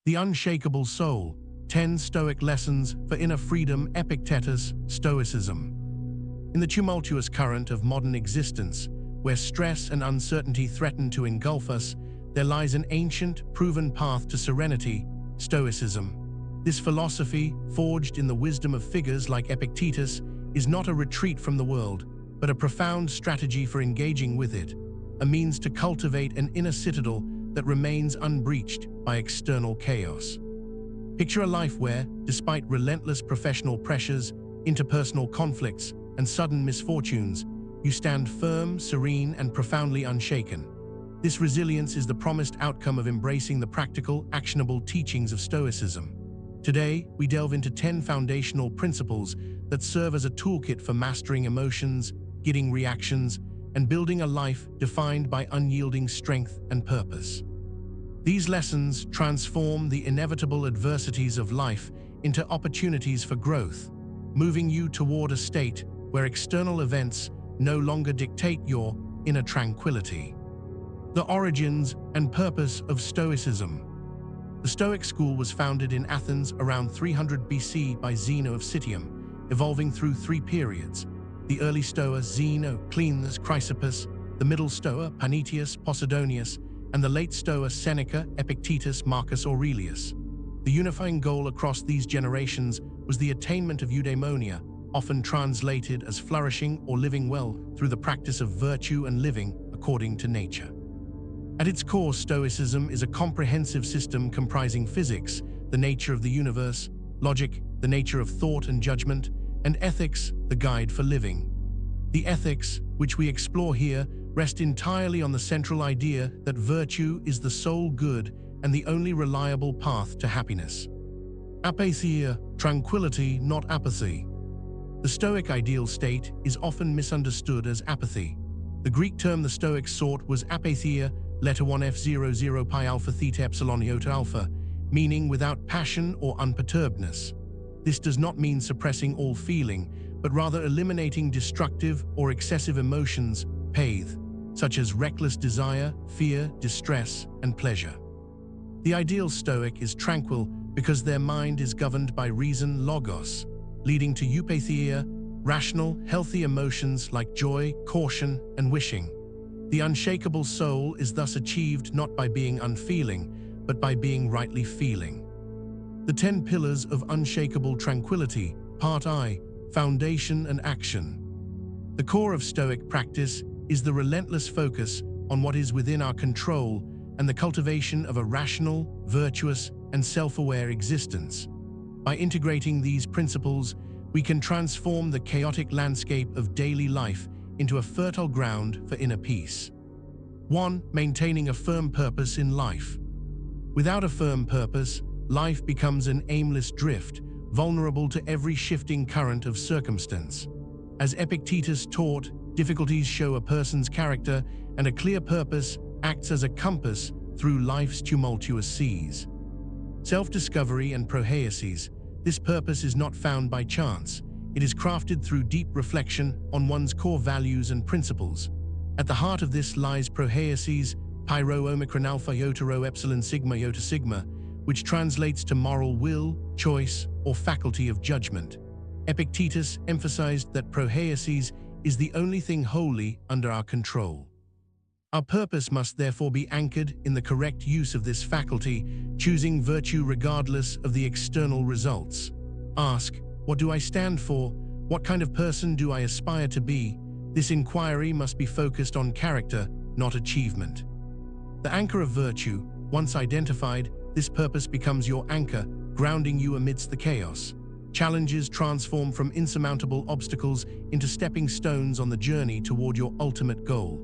The Unshakable Soul, 10 Stoic Lessons for Inner Freedom. Epictetus, Stoicism. In the tumultuous current of modern existence, where stress and uncertainty threaten to engulf us, there lies an ancient, proven path to serenity, Stoicism. This philosophy, forged in the wisdom of figures like Epictetus, is not a retreat from the world, but a profound strategy for engaging with it, a means to cultivate an inner citadel that remains unbreached by external chaos. Picture a life where, despite relentless professional pressures, interpersonal conflicts, and sudden misfortunes, you stand firm, serene, and profoundly unshaken. This resilience is the promised outcome of embracing the practical, actionable teachings of Stoicism. Today, we delve into 10 foundational principles that serve as a toolkit for mastering emotions, guiding reactions, and building a life defined by unyielding strength and purpose. These lessons transform the inevitable adversities of life into opportunities for growth, moving you toward a state where external events no longer dictate your inner tranquility. The origins and purpose of Stoicism. The Stoic school was founded in Athens around 300 BC by Zeno of Citium, evolving through 3 periods: the early Stoa, Zeno, Cleanthes, Chrysippus; the middle Stoa, Panaetius, Posidonius; and the late Stoa, Seneca, Epictetus, Marcus Aurelius. The unifying goal across these generations was the attainment of eudaimonia, often translated as flourishing or living well through the practice of virtue and living according to nature. At its core, Stoicism is a comprehensive system comprising physics, the nature of the universe; logic, the nature of thought and judgment; and ethics, the guide for living. The ethics, which we explore here, rest entirely on the central idea that virtue is the sole good and the only reliable path to happiness. Apatheia, tranquility, not apathy. The Stoic ideal state is often misunderstood as apathy. The Greek term the Stoics sought was apatheia, letter 1 F00 pi alpha theta epsilon iota alpha, meaning without passion or unperturbedness. This does not mean suppressing all feeling, but rather eliminating destructive or excessive emotions, path, such as reckless desire, fear, distress, and pleasure. The ideal Stoic is tranquil because their mind is governed by reason, logos, leading to eupatheia, rational, healthy emotions like joy, caution, and wishing. The unshakable soul is thus achieved not by being unfeeling, but by being rightly feeling. The 10 Pillars of Unshakable Tranquility, Part I, Foundation and Action. The core of Stoic practice is the relentless focus on what is within our control and the cultivation of a rational, virtuous, and self-aware existence. By integrating these principles, we can transform the chaotic landscape of daily life into a fertile ground for inner peace. 1. Maintaining a firm purpose in life. Without a firm purpose, life becomes an aimless drift, vulnerable to every shifting current of circumstance. As Epictetus taught, difficulties show a person's character, and a clear purpose acts as a compass through life's tumultuous seas. Self-discovery and prohaisis. This purpose is not found by chance. It is crafted through deep reflection on one's core values and principles. At the heart of this lies prohaisis, pyro omicron alpha iota rho epsilon sigma iota sigma, which translates to moral will, choice, or faculty of judgment. Epictetus emphasized that prohaisis is the only thing wholly under our control. Our purpose must therefore be anchored in the correct use of this faculty, choosing virtue regardless of the external results. Ask, what do I stand for? What kind of person do I aspire to be? This inquiry must be focused on character, not achievement. The anchor of virtue, once identified, this purpose becomes your anchor, grounding you amidst the chaos. Challenges transform from insurmountable obstacles into stepping stones on the journey toward your ultimate goal.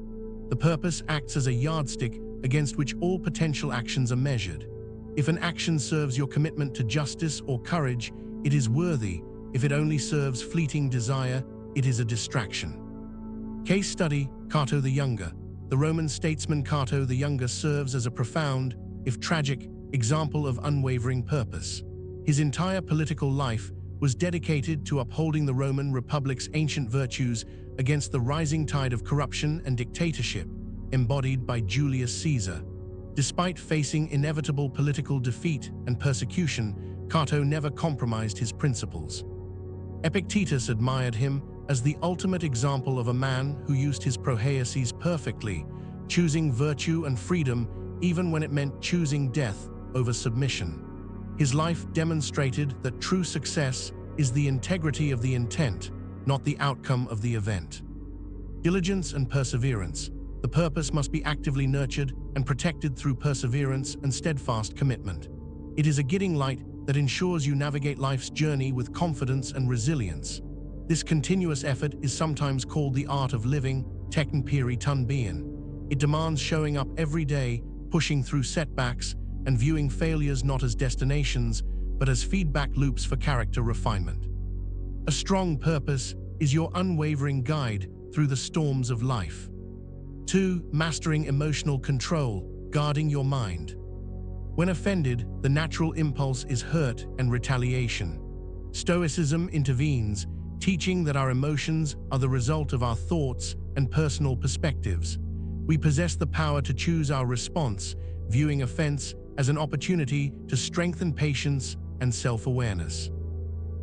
The purpose acts as a yardstick against which all potential actions are measured. If an action serves your commitment to justice or courage, it is worthy. If it only serves fleeting desire, it is a distraction. Case study: Cato the Younger. The Roman statesman Cato the Younger serves as a profound, if tragic, example of unwavering purpose. His entire political life was dedicated to upholding the Roman Republic's ancient virtues against the rising tide of corruption and dictatorship embodied by Julius Caesar. Despite facing inevitable political defeat and persecution, Cato never compromised his principles. Epictetus admired him as the ultimate example of a man who used his prohaises perfectly, choosing virtue and freedom even when it meant choosing death over submission. His life demonstrated that true success is the integrity of the intent, not the outcome of the event. Diligence and perseverance. The purpose must be actively nurtured and protected through perseverance and steadfast commitment. It is a guiding light that ensures you navigate life's journey with confidence and resilience. This continuous effort is sometimes called the art of living, tekn piri tun bien. It demands showing up every day, pushing through setbacks, and viewing failures not as destinations, but as feedback loops for character refinement. A strong purpose is your unwavering guide through the storms of life. 2. Mastering emotional control, guarding your mind. When offended, the natural impulse is hurt and retaliation. Stoicism intervenes, teaching that our emotions are the result of our thoughts and personal perspectives. We possess the power to choose our response, viewing offense as an opportunity to strengthen patience and self-awareness.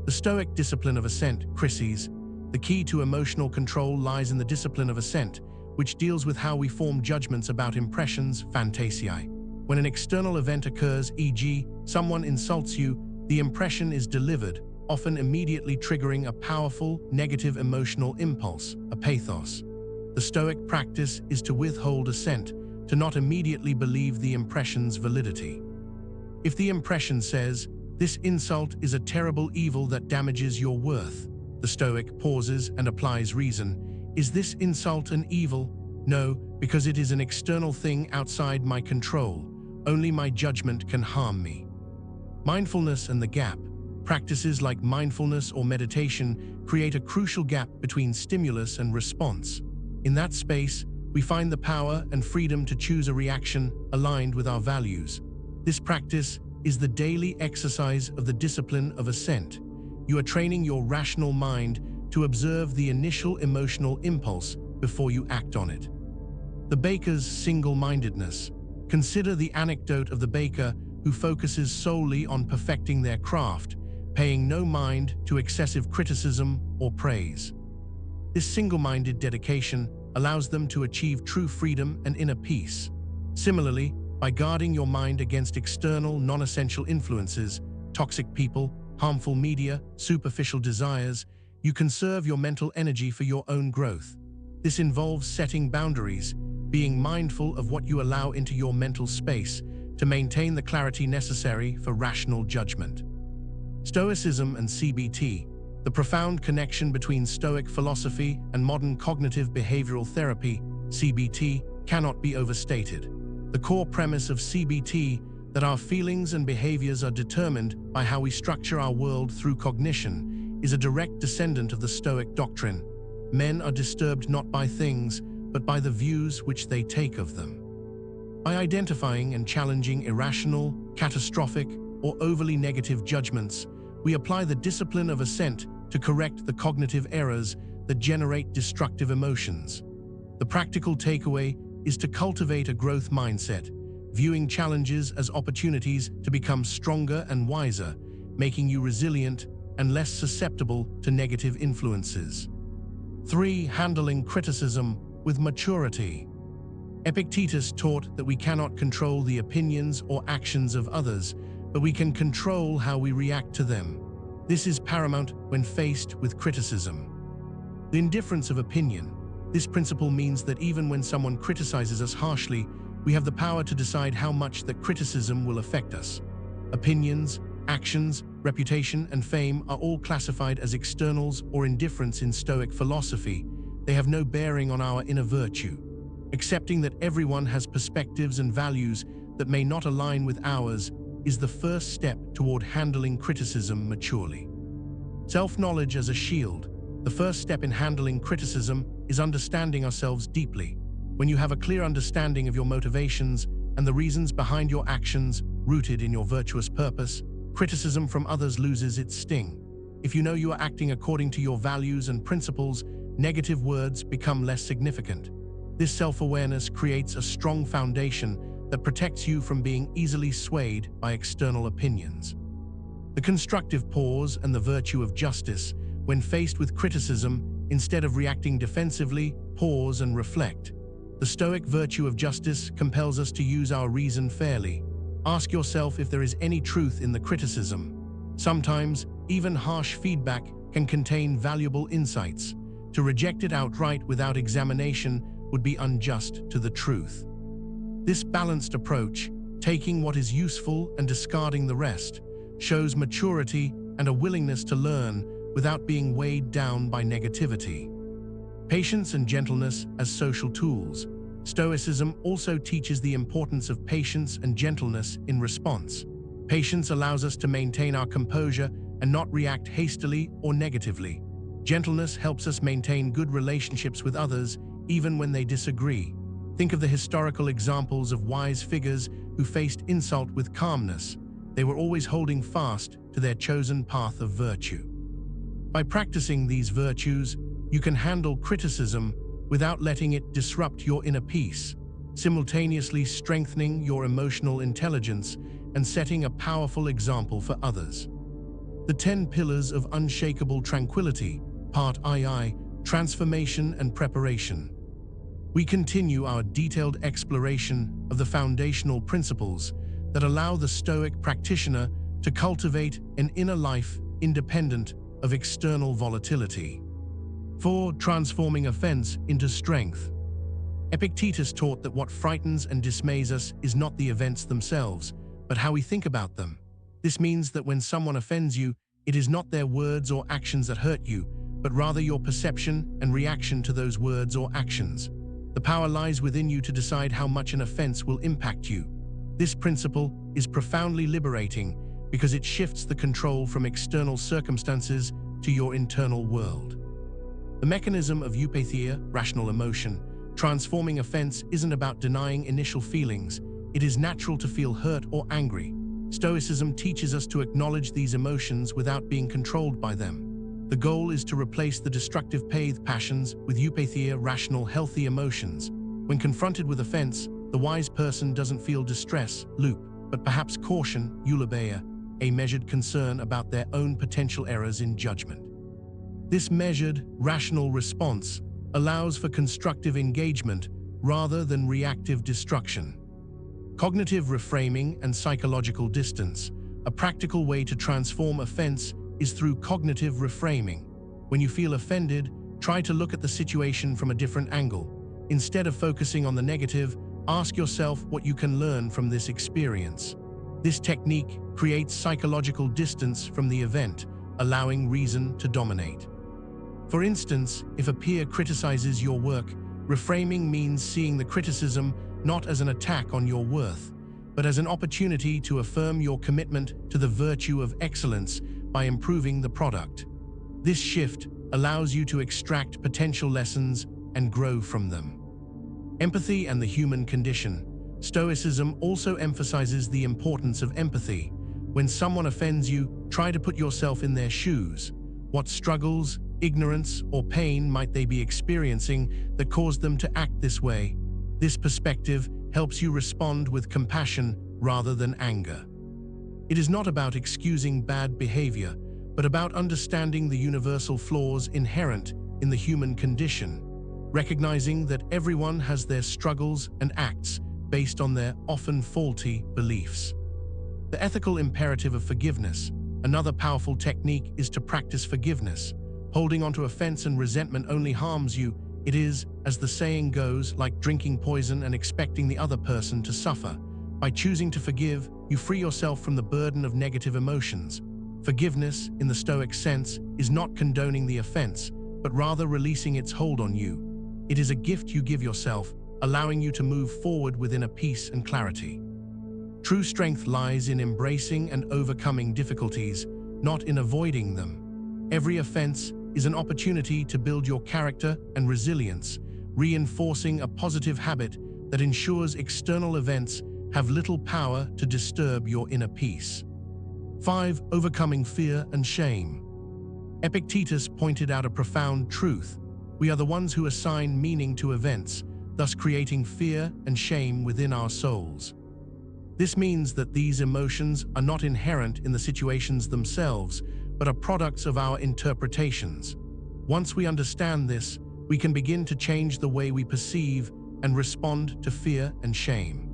The Stoic discipline of assent, krisis. The key to emotional control lies in the discipline of assent, which deals with how we form judgments about impressions, phantasiae. When an external event occurs, e.g., someone insults you, the impression is delivered, often immediately triggering a powerful, negative emotional impulse, a pathos. The Stoic practice is to withhold assent, to not immediately believe the impression's validity. If the impression says, "This insult is a terrible evil that damages your worth," the Stoic pauses and applies reason. Is this insult an evil? No, because it is an external thing outside my control. Only my judgment can harm me. Mindfulness and the gap. Practices like mindfulness or meditation create a crucial gap between stimulus and response. In that space, we find the power and freedom to choose a reaction aligned with our values. This practice is the daily exercise of the discipline of assent. You are training your rational mind to observe the initial emotional impulse before you act on it. The baker's single-mindedness. Consider the anecdote of the baker who focuses solely on perfecting their craft, paying no mind to excessive criticism or praise. This single-minded dedication allows them to achieve true freedom and inner peace. Similarly, by guarding your mind against external, non-essential influences, toxic people, harmful media, superficial desires, you conserve your mental energy for your own growth. This involves setting boundaries, being mindful of what you allow into your mental space to maintain the clarity necessary for rational judgment. Stoicism and CBT. The profound connection between Stoic philosophy and modern cognitive behavioral therapy, CBT, cannot be overstated. The core premise of CBT, that our feelings and behaviors are determined by how we structure our world through cognition, is a direct descendant of the Stoic doctrine. Men are disturbed not by things, but by the views which they take of them. By identifying and challenging irrational, catastrophic, or overly negative judgments, we apply the discipline of assent to correct the cognitive errors that generate destructive emotions. The practical takeaway is to cultivate a growth mindset, viewing challenges as opportunities to become stronger and wiser, making you resilient and less susceptible to negative influences. 3. Handling criticism with maturity. Epictetus taught that we cannot control the opinions or actions of others, but we can control how we react to them. This is paramount when faced with criticism. The indifference of opinion. This principle means that even when someone criticizes us harshly, we have the power to decide how much that criticism will affect us. Opinions, actions, reputation, and fame are all classified as externals or indifferents in Stoic philosophy. They have no bearing on our inner virtue. Accepting that everyone has perspectives and values that may not align with ours is the first step toward handling criticism maturely. Self-knowledge as a shield. The first step in handling criticism is understanding ourselves deeply. When you have a clear understanding of your motivations and the reasons behind your actions rooted in your virtuous purpose, criticism from others loses its sting. If you know you are acting according to your values and principles, negative words become less significant. This self-awareness creates a strong foundation that protects you from being easily swayed by external opinions. The constructive pause and the virtue of justice. When faced with criticism, instead of reacting defensively, pause and reflect. The Stoic virtue of justice compels us to use our reason fairly. Ask yourself if there is any truth in the criticism. Sometimes, even harsh feedback can contain valuable insights. To reject it outright without examination would be unjust to the truth. This balanced approach, taking what is useful and discarding the rest, shows maturity and a willingness to learn without being weighed down by negativity. Patience and gentleness as social tools. Stoicism also teaches the importance of patience and gentleness in response. Patience allows us to maintain our composure and not react hastily or negatively. Gentleness helps us maintain good relationships with others, even when they disagree. Think of the historical examples of wise figures who faced insult with calmness. They were always holding fast to their chosen path of virtue. By practicing these virtues, you can handle criticism without letting it disrupt your inner peace, simultaneously strengthening your emotional intelligence and setting a powerful example for others. The 10 Pillars of Unshakable Tranquility, Part II, Transformation and Preparation. We continue our detailed exploration of the foundational principles that allow the Stoic practitioner to cultivate an inner life independent of external volatility. 4. Transforming offense into strength. Epictetus taught that what frightens and dismays us is not the events themselves, but how we think about them. This means that when someone offends you, it is not their words or actions that hurt you, but rather your perception and reaction to those words or actions. The power lies within you to decide how much an offense will impact you. This principle is profoundly liberating because it shifts the control from external circumstances to your internal world. The mechanism of eupatheia, rational emotion, transforming offense isn't about denying initial feelings. It is natural to feel hurt or angry. Stoicism teaches us to acknowledge these emotions without being controlled by them. The goal is to replace the destructive passions with eupatheia, rational, healthy emotions. When confronted with offense, the wise person doesn't feel distress, but perhaps caution, eulobeia, a measured concern about their own potential errors in judgment. This measured, rational response allows for constructive engagement rather than reactive destruction. Cognitive reframing and psychological distance. A practical way to transform offense is through cognitive reframing. When you feel offended, try to look at the situation from a different angle. Instead of focusing on the negative, ask yourself what you can learn from this experience. This technique creates psychological distance from the event, allowing reason to dominate. For instance, if a peer criticizes your work, reframing means seeing the criticism not as an attack on your worth, but as an opportunity to affirm your commitment to the virtue of excellence by improving the product. This shift allows you to extract potential lessons and grow from them. Empathy and the human condition. Stoicism also emphasizes the importance of empathy. When someone offends you, try to put yourself in their shoes. What struggles, ignorance, or pain might they be experiencing that caused them to act this way? This perspective helps you respond with compassion rather than anger. It is not about excusing bad behavior, but about understanding the universal flaws inherent in the human condition, recognizing that everyone has their struggles and acts based on their often faulty beliefs. The ethical imperative of forgiveness. Another powerful technique is to practice forgiveness. Holding onto offense and resentment only harms you. It is, as the saying goes, like drinking poison and expecting the other person to suffer. By choosing to forgive, you free yourself from the burden of negative emotions. Forgiveness, in the Stoic sense, is not condoning the offense, but rather releasing its hold on you. It is a gift you give yourself, allowing you to move forward with inner peace and clarity. True strength lies in embracing and overcoming difficulties, not in avoiding them. Every offense is an opportunity to build your character and resilience, reinforcing a positive habit that ensures external events have little power to disturb your inner peace. 5. Overcoming fear and shame. Epictetus pointed out a profound truth. We are the ones who assign meaning to events, thus creating fear and shame within our souls. This means that these emotions are not inherent in the situations themselves, but are products of our interpretations. Once we understand this, we can begin to change the way we perceive and respond to fear and shame.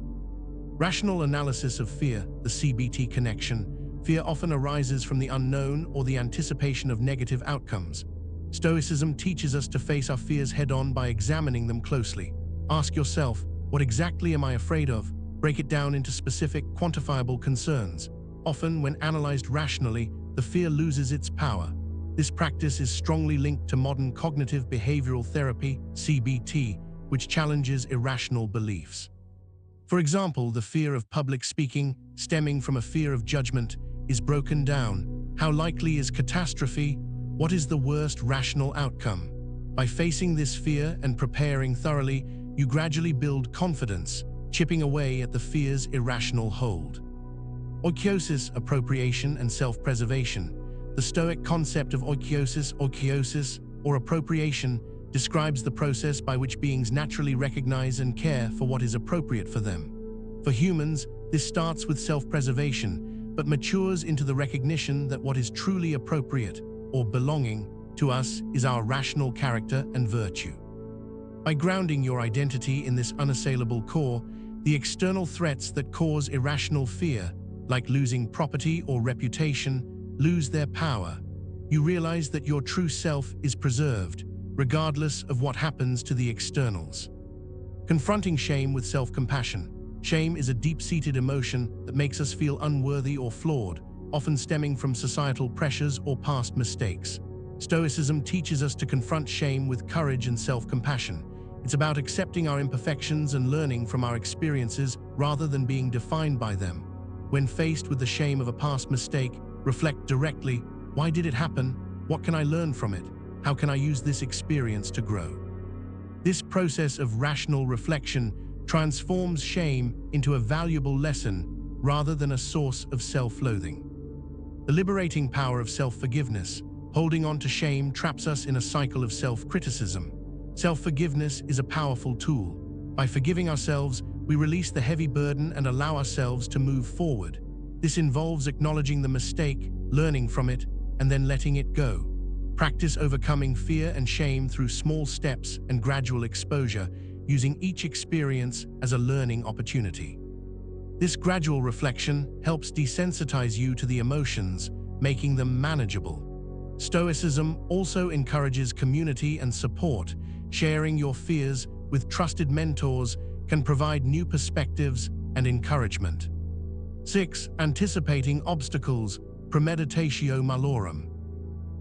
Rational analysis of fear, the CBT connection. Fear often arises from the unknown or the anticipation of negative outcomes. Stoicism teaches us to face our fears head-on by examining them closely. Ask yourself, what exactly am I afraid of? Break it down into specific, quantifiable concerns. Often, when analyzed rationally, the fear loses its power. This practice is strongly linked to modern cognitive behavioral therapy, CBT, which challenges irrational beliefs. For example, the fear of public speaking, stemming from a fear of judgment, is broken down. How likely is catastrophe? What is the worst rational outcome? By facing this fear and preparing thoroughly, you gradually build confidence, chipping away at the fear's irrational hold. Oikeiosis, appropriation and self-preservation. The Stoic concept of oikeiosis, or appropriation, describes the process by which beings naturally recognize and care for what is appropriate for them. For humans, this starts with self-preservation, but matures into the recognition that what is truly appropriate, or belonging, to us is our rational character and virtue. By grounding your identity in this unassailable core, the external threats that cause irrational fear, like losing property or reputation, lose their power. You realize that your true self is preserved, regardless of what happens to the externals. Confronting shame with self-compassion. Shame is a deep-seated emotion that makes us feel unworthy or flawed, often stemming from societal pressures or past mistakes. Stoicism teaches us to confront shame with courage and self-compassion. It's about accepting our imperfections and learning from our experiences rather than being defined by them. When faced with the shame of a past mistake, reflect directly, why did it happen? What can I learn from it? How can I use this experience to grow? This process of rational reflection transforms shame into a valuable lesson rather than a source of self-loathing. The liberating power of self-forgiveness. Holding on to shame traps us in a cycle of self-criticism. Self-forgiveness is a powerful tool. By forgiving ourselves, we release the heavy burden and allow ourselves to move forward. This involves acknowledging the mistake, learning from it, and then letting it go. Practice overcoming fear and shame through small steps and gradual exposure, using each experience as a learning opportunity. This gradual reflection helps desensitize you to the emotions, making them manageable. Stoicism also encourages community and support. Sharing your fears with trusted mentors can provide new perspectives and encouragement. 6. Anticipating obstacles, premeditatio malorum.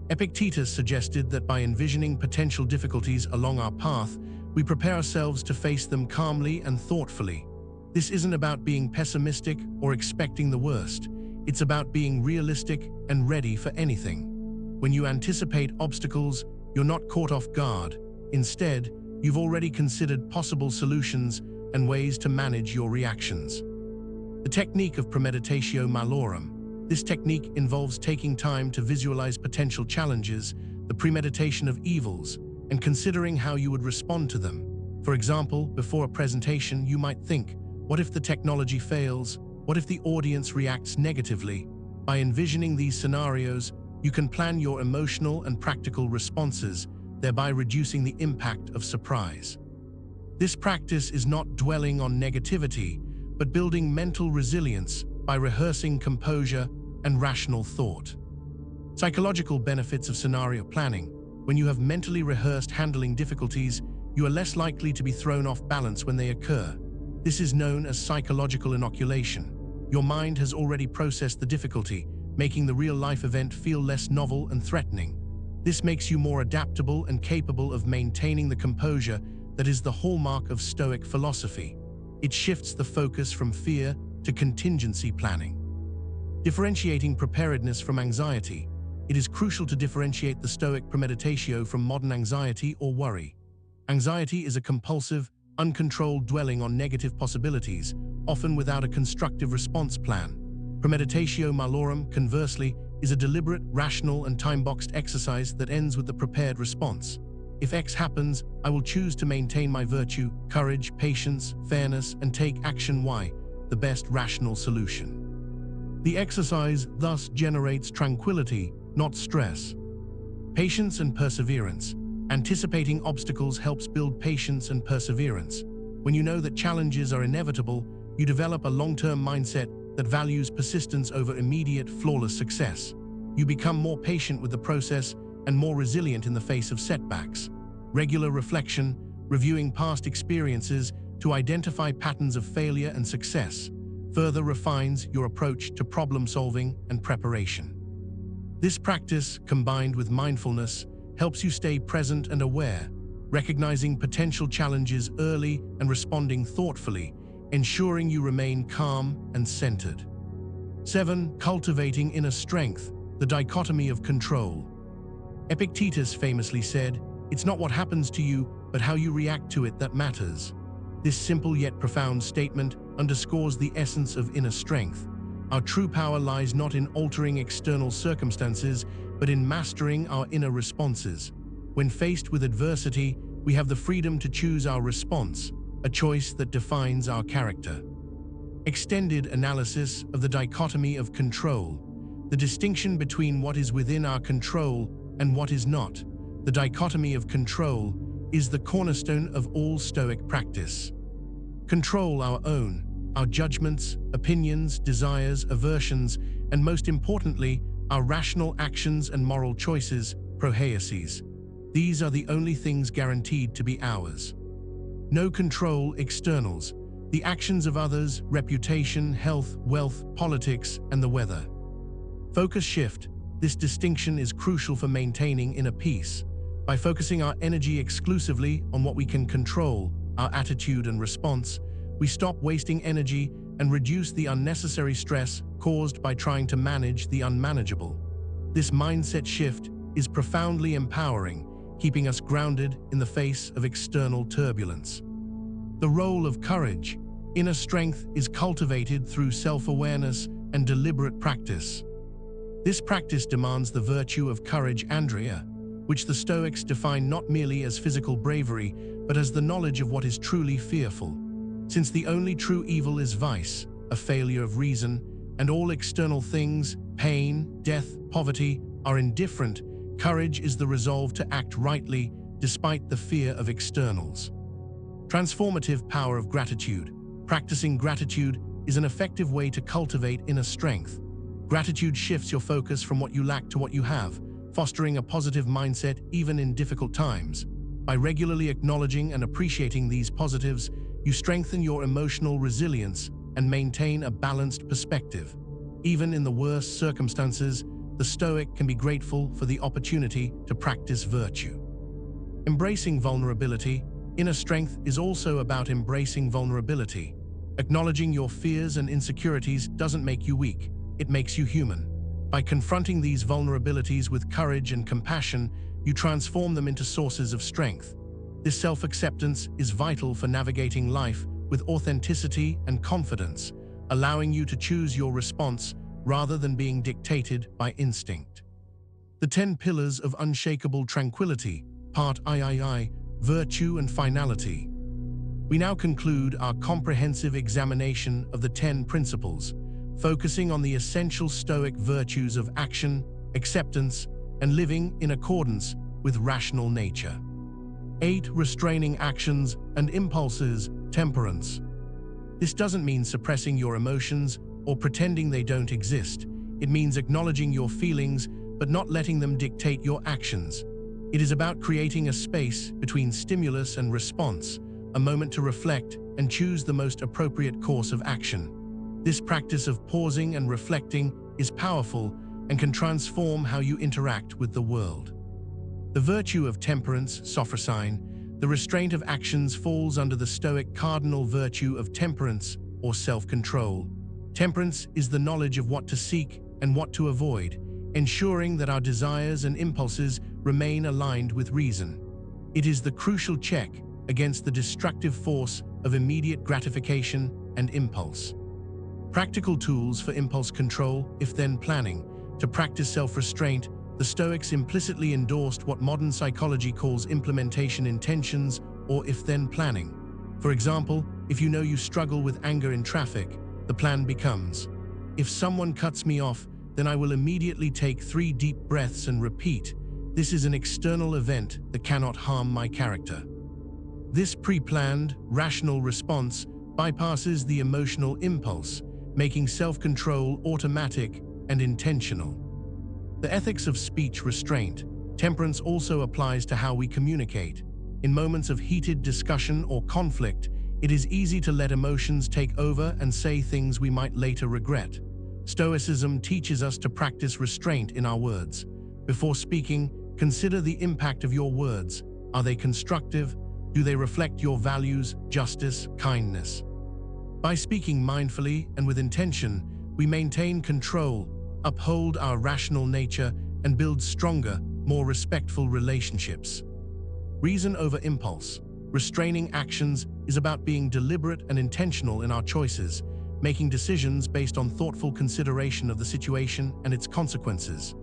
Epictetus suggested that by envisioning potential difficulties along our path, we prepare ourselves to face them calmly and thoughtfully. This isn't about being pessimistic or expecting the worst. It's about being realistic and ready for anything. When you anticipate obstacles, you're not caught off guard. Instead, you've already considered possible solutions and ways to manage your reactions. The technique of premeditatio malorum. This technique involves taking time to visualize potential challenges, the premeditation of evils, and considering how you would respond to them. For example, before a presentation, you might think, what if the technology fails? What if the audience reacts negatively? By envisioning these scenarios, you can plan your emotional and practical responses, thereby reducing the impact of surprise. This practice is not dwelling on negativity, but building mental resilience by rehearsing composure and rational thought. Psychological benefits of scenario planning. When you have mentally rehearsed handling difficulties, you are less likely to be thrown off balance when they occur. This is known as psychological inoculation. Your mind has already processed the difficulty, making the real-life event feel less novel and threatening. This makes you more adaptable and capable of maintaining the composure that is the hallmark of Stoic philosophy. It shifts the focus from fear to contingency planning. Differentiating preparedness from anxiety. It is crucial to differentiate the Stoic premeditatio from modern anxiety or worry. Anxiety is a compulsive, uncontrolled dwelling on negative possibilities, often without a constructive response plan. Premeditatio malorum, conversely, is a deliberate, rational, and time-boxed exercise that ends with the prepared response. If X happens, I will choose to maintain my virtue, courage, patience, fairness, and take action Y, the best rational solution. The exercise thus generates tranquility, not stress. Patience and perseverance. Anticipating obstacles helps build patience and perseverance. When you know that challenges are inevitable, you develop a long-term mindset that values persistence over immediate, flawless success. You become more patient with the process and more resilient in the face of setbacks. Regular reflection, reviewing past experiences to identify patterns of failure and success, further refines your approach to problem-solving and preparation. This practice, combined with mindfulness, helps you stay present and aware, recognizing potential challenges early and responding thoughtfully, ensuring you remain calm and centered. 7. Cultivating inner strength, the dichotomy of control. Epictetus famously said, "It's not what happens to you, but how you react to it that matters." This simple yet profound statement underscores the essence of inner strength. Our true power lies not in altering external circumstances, but in mastering our inner responses. When faced with adversity, we have the freedom to choose our response, a choice that defines our character. Extended analysis of the dichotomy of control, the distinction between what is within our control and what is not. The dichotomy of control is the cornerstone of all Stoic practice. Control our judgments, opinions, desires, aversions, and most importantly, our rational actions and moral choices, prohaises. These are the only things guaranteed to be ours. No control externals, the actions of others, reputation, health, wealth, politics, and the weather. Focus shift. This distinction is crucial for maintaining inner peace. By focusing our energy exclusively on what we can control, our attitude and response, we stop wasting energy and reduce the unnecessary stress caused by trying to manage the unmanageable. This mindset shift is profoundly empowering, keeping us grounded in the face of external turbulence. The role of courage. Inner strength is cultivated through self-awareness and deliberate practice. This practice demands the virtue of courage, Andrea, which the Stoics define not merely as physical bravery, but as the knowledge of what is truly fearful. Since the only true evil is vice, a failure of reason, and all external things, pain, death, poverty, are indifferent, courage is the resolve to act rightly despite the fear of externals. Transformative power of gratitude. Practicing gratitude is an effective way to cultivate inner strength. Gratitude shifts your focus from what you lack to what you have, fostering a positive mindset even in difficult times. By regularly acknowledging and appreciating these positives, you strengthen your emotional resilience and maintain a balanced perspective. Even in the worst circumstances, the Stoic can be grateful for the opportunity to practice virtue. Embracing vulnerability. Inner strength is also about embracing vulnerability. Acknowledging your fears and insecurities doesn't make you weak, it makes you human. By confronting these vulnerabilities with courage and compassion, you transform them into sources of strength. This self-acceptance is vital for navigating life with authenticity and confidence, allowing you to choose your response rather than being dictated by instinct. The 10 Pillars of Unshakable Tranquility, Part III, Virtue and Finality. We now conclude our comprehensive examination of the 10 principles, focusing on the essential Stoic virtues of action, acceptance, and living in accordance with rational nature. 8. Restraining actions and impulses, Temperance. This doesn't mean suppressing your emotions or pretending they don't exist. It means acknowledging your feelings but not letting them dictate your actions. It is about creating a space between stimulus and response, a moment to reflect and choose the most appropriate course of action. This practice of pausing and reflecting is powerful and can transform how you interact with the world. The virtue of temperance, sophrosyne, the restraint of actions falls under the Stoic cardinal virtue of temperance or self-control. Temperance is the knowledge of what to seek and what to avoid, ensuring that our desires and impulses remain aligned with reason. It is the crucial check against the destructive force of immediate gratification and impulse. Practical tools for impulse control, if-then planning. To practice self-restraint, the Stoics implicitly endorsed what modern psychology calls implementation intentions or if-then planning. For example, if you know you struggle with anger in traffic, the plan becomes, if someone cuts me off, then I will immediately take 3 deep breaths and repeat, this is an external event that cannot harm my character. This pre-planned, rational response bypasses the emotional impulse, making self-control automatic and intentional. The ethics of speech restraint, temperance also applies to how we communicate. In moments of heated discussion or conflict, it is easy to let emotions take over and say things we might later regret. Stoicism teaches us to practice restraint in our words. Before speaking, consider the impact of your words. Are they constructive? Do they reflect your values, justice, kindness? By speaking mindfully and with intention, we maintain control, uphold our rational nature, and build stronger, more respectful relationships. Reason over impulse. Restraining actions is about being deliberate and intentional in our choices, making decisions based on thoughtful consideration of the situation and its consequences.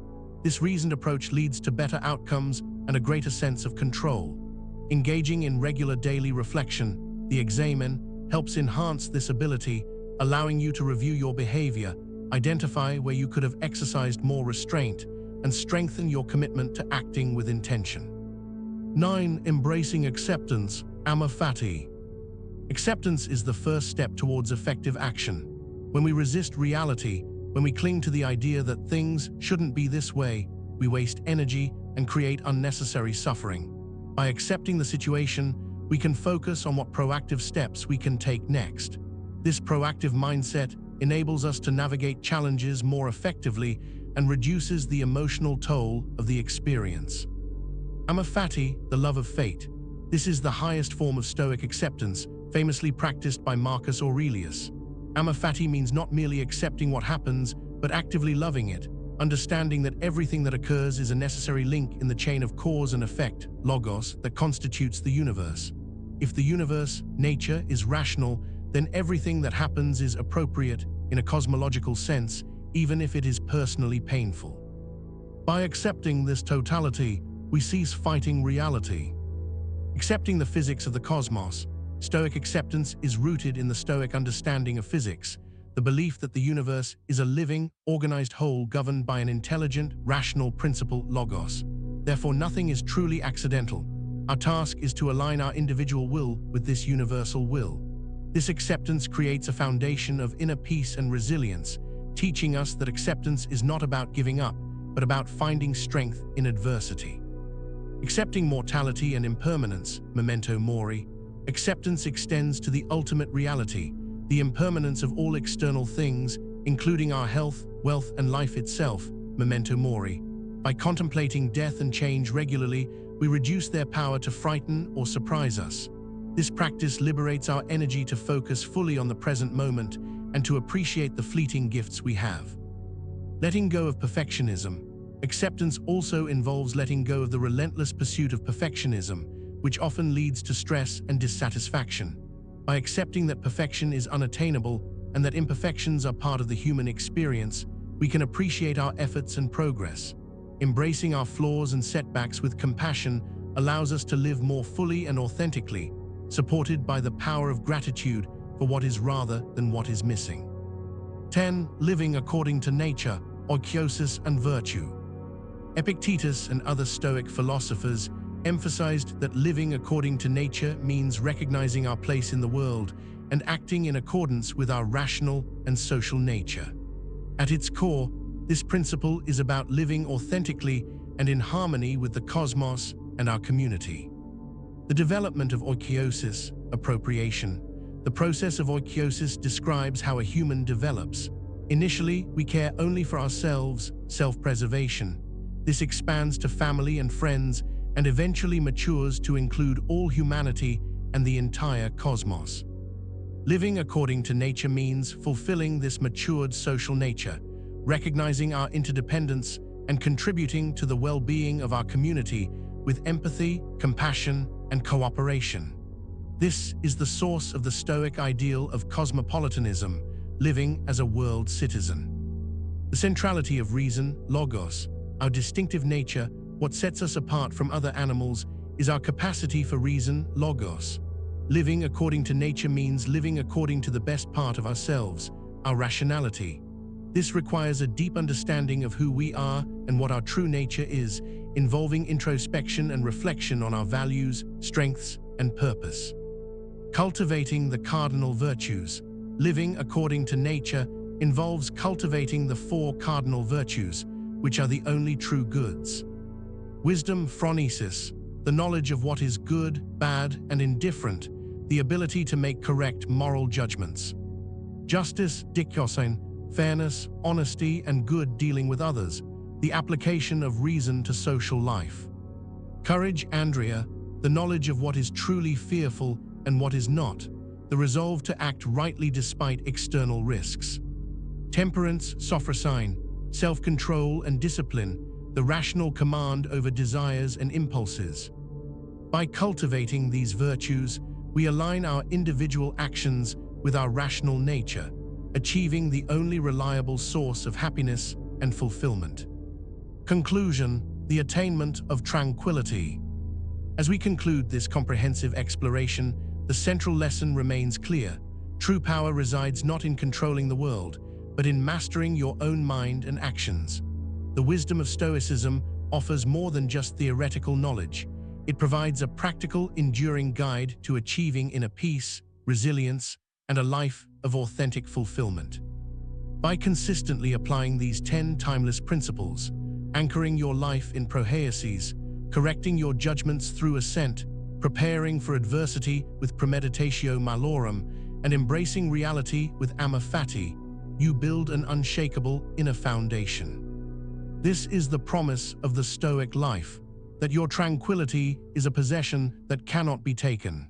This reasoned approach leads to better outcomes and a greater sense of control. Engaging in regular daily reflection, the examen, helps enhance this ability, allowing you to review your behavior, identify where you could have exercised more restraint, and strengthen your commitment to acting with intention. 9. Embracing acceptance, Amor Fati. Acceptance is the first step towards effective action. When we resist reality, when we cling to the idea that things shouldn't be this way, we waste energy and create unnecessary suffering. By accepting the situation, we can focus on what proactive steps we can take next. This proactive mindset enables us to navigate challenges more effectively and reduces the emotional toll of the experience. Amor Fati, the love of fate. This is the highest form of Stoic acceptance, famously practiced by Marcus Aurelius. Amor Fati means not merely accepting what happens, but actively loving it, understanding that everything that occurs is a necessary link in the chain of cause and effect, logos, that constitutes the universe. If the universe, nature, is rational, then everything that happens is appropriate in a cosmological sense, even if it is personally painful. By accepting this totality, we cease fighting reality. Accepting the physics of the cosmos, Stoic acceptance is rooted in the Stoic understanding of physics, the belief that the universe is a living, organized whole governed by an intelligent, rational principle, logos. Therefore, nothing is truly accidental. Our task is to align our individual will with this universal will. This acceptance creates a foundation of inner peace and resilience, teaching us that acceptance is not about giving up, but about finding strength in adversity. Accepting mortality and impermanence, memento mori, acceptance extends to the ultimate reality, the impermanence of all external things, including our health, wealth, and life itself, memento mori. By contemplating death and change regularly, we reduce their power to frighten or surprise us. This practice liberates our energy to focus fully on the present moment and to appreciate the fleeting gifts we have. Letting go of perfectionism. Acceptance also involves letting go of the relentless pursuit of perfectionism, which often leads to stress and dissatisfaction. By accepting that perfection is unattainable and that imperfections are part of the human experience, we can appreciate our efforts and progress. Embracing our flaws and setbacks with compassion allows us to live more fully and authentically, supported by the power of gratitude for what is rather than what is missing. 10. Living according to nature, oikiosis and virtue. Epictetus and other Stoic philosophers emphasized that living according to nature means recognizing our place in the world and acting in accordance with our rational and social nature. At its core, this principle is about living authentically and in harmony with the cosmos and our community. The development of oikiosis, appropriation. The process of oikiosis describes how a human develops. Initially, we care only for ourselves, self-preservation. This expands to family and friends and eventually matures to include all humanity and the entire cosmos. Living according to nature means fulfilling this matured social nature, recognizing our interdependence and contributing to the well-being of our community with empathy, compassion, and cooperation. This is the source of the Stoic ideal of cosmopolitanism, living as a world citizen. The centrality of reason, logos, our distinctive nature, what sets us apart from other animals, is our capacity for reason, logos. Living according to nature means living according to the best part of ourselves, our rationality. This requires a deep understanding of who we are and what our true nature is, involving introspection and reflection on our values, strengths, and purpose. Cultivating the cardinal virtues. Living according to nature involves cultivating the four cardinal virtues, which are the only true goods. Wisdom, phronesis, the knowledge of what is good, bad, and indifferent, the ability to make correct moral judgments. Justice, dichotomy, fairness, honesty, and good dealing with others, the application of reason to social life. Courage, andria, the knowledge of what is truly fearful and what is not, the resolve to act rightly despite external risks. Temperance, sophrosyne, self-control and discipline, the rational command over desires and impulses. By cultivating these virtues, we align our individual actions with our rational nature, achieving the only reliable source of happiness and fulfillment. Conclusion: the attainment of tranquility. As we conclude this comprehensive exploration, the central lesson remains clear. True power resides not in controlling the world, but in mastering your own mind and actions. The wisdom of Stoicism offers more than just theoretical knowledge. It provides a practical, enduring guide to achieving inner peace, resilience, and a life of authentic fulfillment. By consistently applying these 10 timeless principles, anchoring your life in prohaises, correcting your judgments through assent, preparing for adversity with premeditatio malorum, and embracing reality with amor fati, you build an unshakable inner foundation. This is the promise of the Stoic life, that your tranquility is a possession that cannot be taken.